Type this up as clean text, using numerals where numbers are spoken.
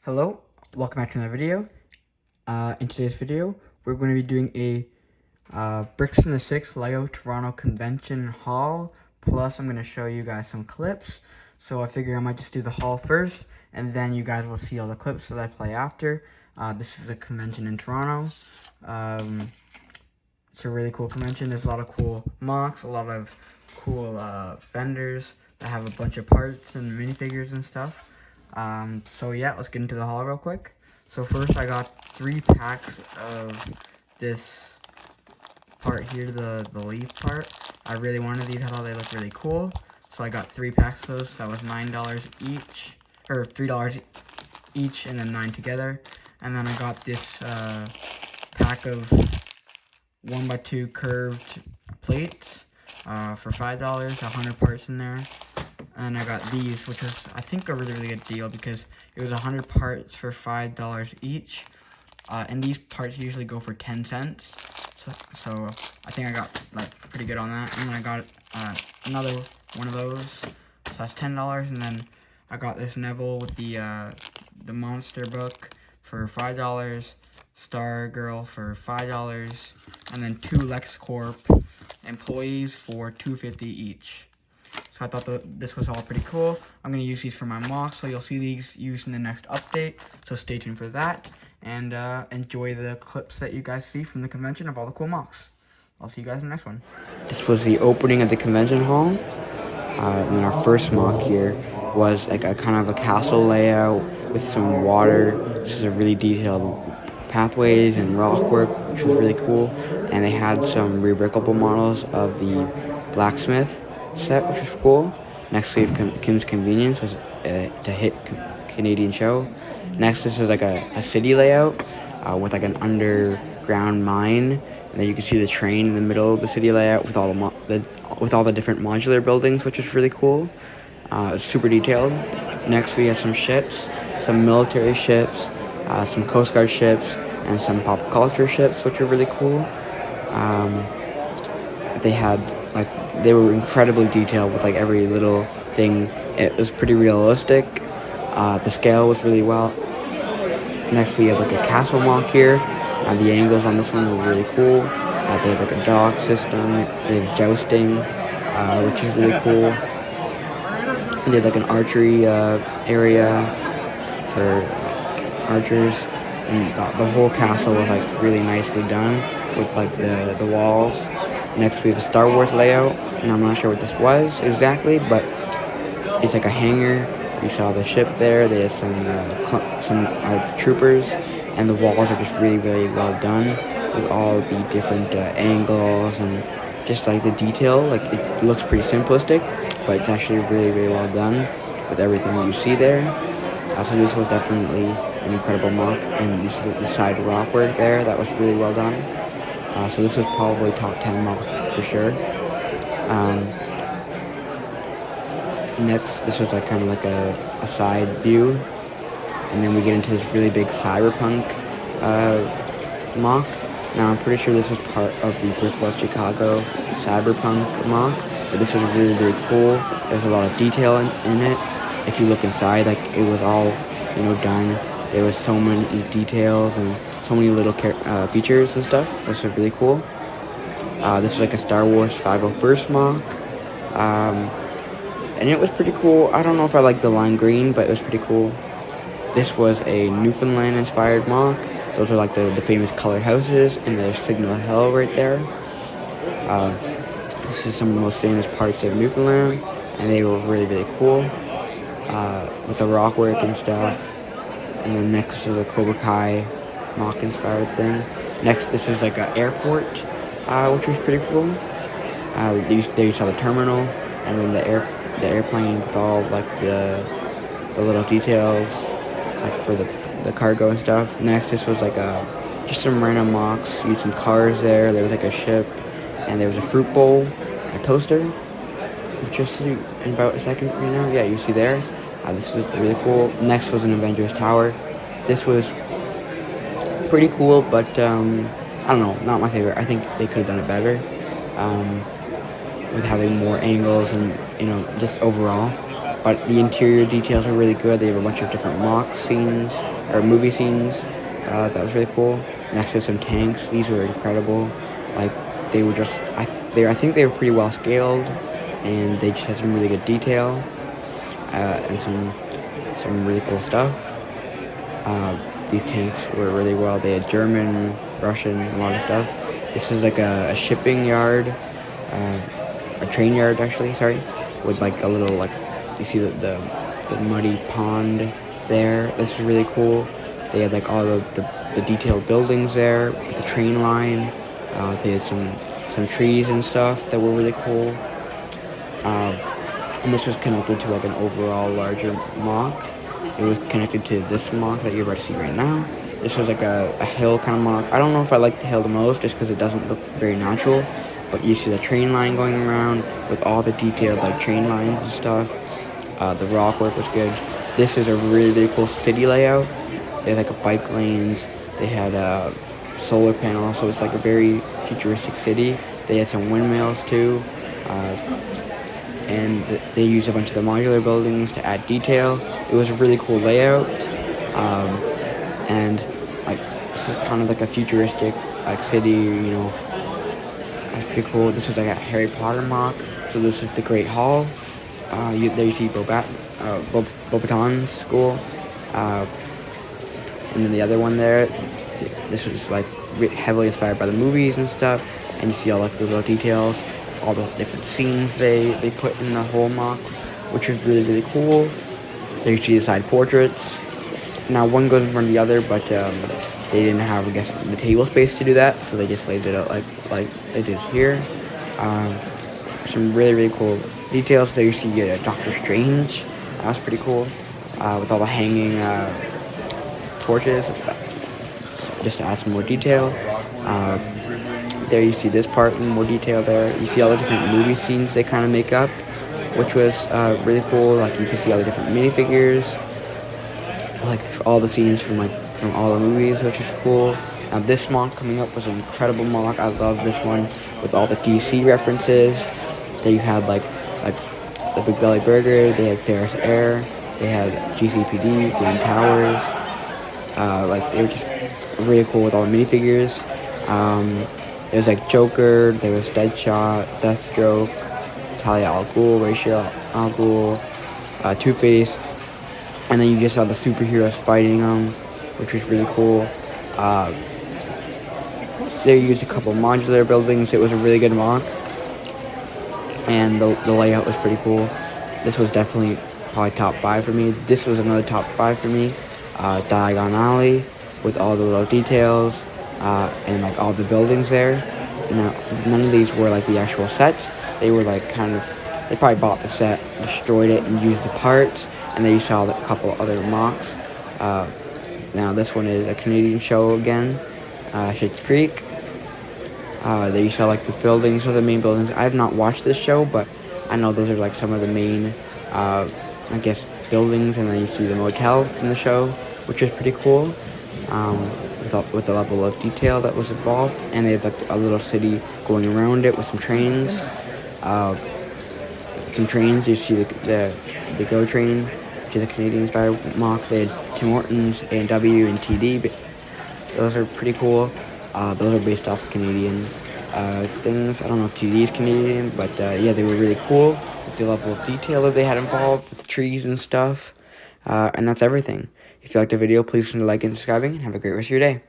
Hello, welcome back to another video. In today's video, we're going to be doing a Bricks in the Six LEGO Toronto Convention haul. Plus, I'm going to show you guys some clips. So I figure I might just do the haul first, and then you guys will see all the clips that I play after. This is a convention in Toronto. It's a really cool convention. There's a lot of cool MOCs, a lot of cool vendors that have a bunch of parts and minifigures and stuff. So yeah, let's get into the haul real quick. So first I got 3 packs of this part here, the leaf part. I really wanted these, I thought they looked really cool. So I got 3 packs of those, that was $9 each, or $3 each and then 9 together. And then I got this pack of 1x2 curved plates for $5, 100 parts in there. And I got these, which was, I think, a really good deal because it was 100 parts for $5 each. And these parts usually go for 10 cents. So I think I got, like, pretty good on that. And then I got another one of those. So that's $10. And then I got this Neville with the monster book for $5. Star Girl for $5. And then 2 LexCorp employees for $2.50 each. So I thought this was all pretty cool. I'm going to use these for my MOC, so you'll see these used in the next update. So stay tuned for that, and enjoy the clips that you guys see from the convention of all the cool MOCs. I'll see you guys in the next one. This was the opening of the convention hall. And then our first MOC here was like a kind of a castle layout with some water. This is a really detailed pathways and rock work, which was really cool. And they had some rebrickable models of the blacksmith set, which was cool. Next we have Kim's Convenience, which it's a hit Canadian show. Next, this is like a city layout with like an underground mine, and then you can see the train in the middle of the city layout with all the different modular buildings, which is really cool. It's super detailed. Next, we have some ships, some military ships, some Coast Guard ships, and some pop culture ships, which are really cool. They were incredibly detailed with like every little thing. It was pretty realistic. The scale was really well. Next we have like a castle MOC here. The angles on this one were really cool. They have like a dock system. They have jousting, which is really cool. They have like an archery area for archers. And the whole castle was like really nicely done with like the walls. Next we have a Star Wars layout, and I'm not sure what this was exactly, but it's like a hangar. You saw the ship there. There's some troopers, and the walls are just really well done with all the different angles and just like the detail. Like it looks pretty simplistic, but it's actually really well done with everything you see there. So this was definitely an incredible MOC, and this is the side rock work there. That was really well done. So this was probably top 10 MOC for sure. Next, this was like kind of like a side view, and then we get into this really big cyberpunk MOC. Now I'm pretty sure this was part of the Brickworld Chicago cyberpunk MOC, but this was really cool. There's a lot of detail in it. If you look inside, like it was all done. There was so many details and so many little features and stuff. This was really cool. This was like a Star Wars 501st MOC. And it was pretty cool. I don't know if I like the lime green, but it was pretty cool. This was a Newfoundland inspired MOC. Those are like the famous colored houses and the Signal Hill right there. This is some of the most famous parts of Newfoundland, and they were really cool. With the rock work and stuff. And then next is a Cobra Kai MOC inspired thing. Next, this is like an airport, which was pretty cool. There you saw the terminal, and then the airplane with all like the little details, like for the cargo and stuff. Next, this was like just some random MOCs. Used some cars there. There was like a ship, and there was a fruit bowl, a toaster, which you'll see in about a second right now. Yeah, you see there. This was really cool. Next was an Avengers Tower. This was pretty cool, but I don't know, not my favorite. I think they could have done it better with having more angles and just overall. But the interior details are really good. They have a bunch of different MOC scenes. or movie scenes. That was really cool. Next to some tanks. These were incredible. Like they were just, I think they were pretty well scaled, and they just had some really good detail, and some really cool stuff. These tanks were really well. They had German, Russian, a lot of stuff. This is like a shipping yard, a train yard actually. Sorry, with like a little like you see the muddy pond there. This is really cool. They had like all the detailed buildings there, the train line. They had some trees and stuff that were really cool. And this was connected to like an overall larger MOC. It was connected to this MOC that you're about to see right now. This was like a hill kind of MOC. I don't know if I like the hill the most just because it doesn't look very natural. But you see the train line going around with all the detailed like train lines and stuff. The rock work was good. This is a really cool city layout. They had like bike lanes. They had solar panels, so it's like a very futuristic city. They had some windmills too. And they used a bunch of the modular buildings to add detail. It was a really cool layout, and like this is kind of like a futuristic like city, you know. That's pretty cool. This was like a Harry Potter MOC. So this is the Great Hall. There you see Beauxbaton's school, and then the other one there. This was like heavily inspired by the movies and stuff, and you see all like the little details, all the different scenes they put in the whole MOC, which was really cool. There you see the side portraits. Now one goes in front of the other, but they didn't have, I guess, the table space to do that, so they just laid it out like they did here. Some really cool details. There you see Doctor Strange. That's pretty cool, with all the hanging torches, just to add some more detail. There you see this part in more detail there. You see all the different movie scenes they kind of make up, which was really cool. Like you can see all the different minifigures, like all the scenes from all the movies, which is cool. Now this MOC coming up was an incredible MOC. I love this one with all the DC references. There you had like the Big Belly Burger. They had Ferris Air. They had GCPD, Green Towers. Like they were just really cool with all the minifigures. There was like Joker. There was Deadshot, Deathstroke, Talia al Ghul, Ra's al Ghul, Two-Face, and then you just saw the superheroes fighting them, which was really cool. They used a couple modular buildings. It was a really good MOC, and the layout was pretty cool. This was definitely probably top 5 for me. This was another top 5 for me. Diagon Alley with all the little details, and like all the buildings there. Now, none of these were like the actual sets. They were like they probably bought the set, destroyed it, and used the parts, and then you saw a couple other MOCs. Now this one is a Canadian show again, Schitt's Creek. There you saw like the buildings, or the main buildings. I have not watched this show, but I know those are like some of the main, I guess, buildings, and then you see the motel from the show, which is pretty cool. With the level of detail that was involved, and they have like a little city going around it with some trains. You see the GO train, which is a Canadian-inspired MOC. They had Tim Hortons, A&W, and TD. But those are pretty cool. Those are based off Canadian things. I don't know if TD is Canadian, but yeah, they were really cool with the level of detail that they had involved with the trees and stuff. And that's everything. If you liked the video, please consider liking and subscribing, and have a great rest of your day.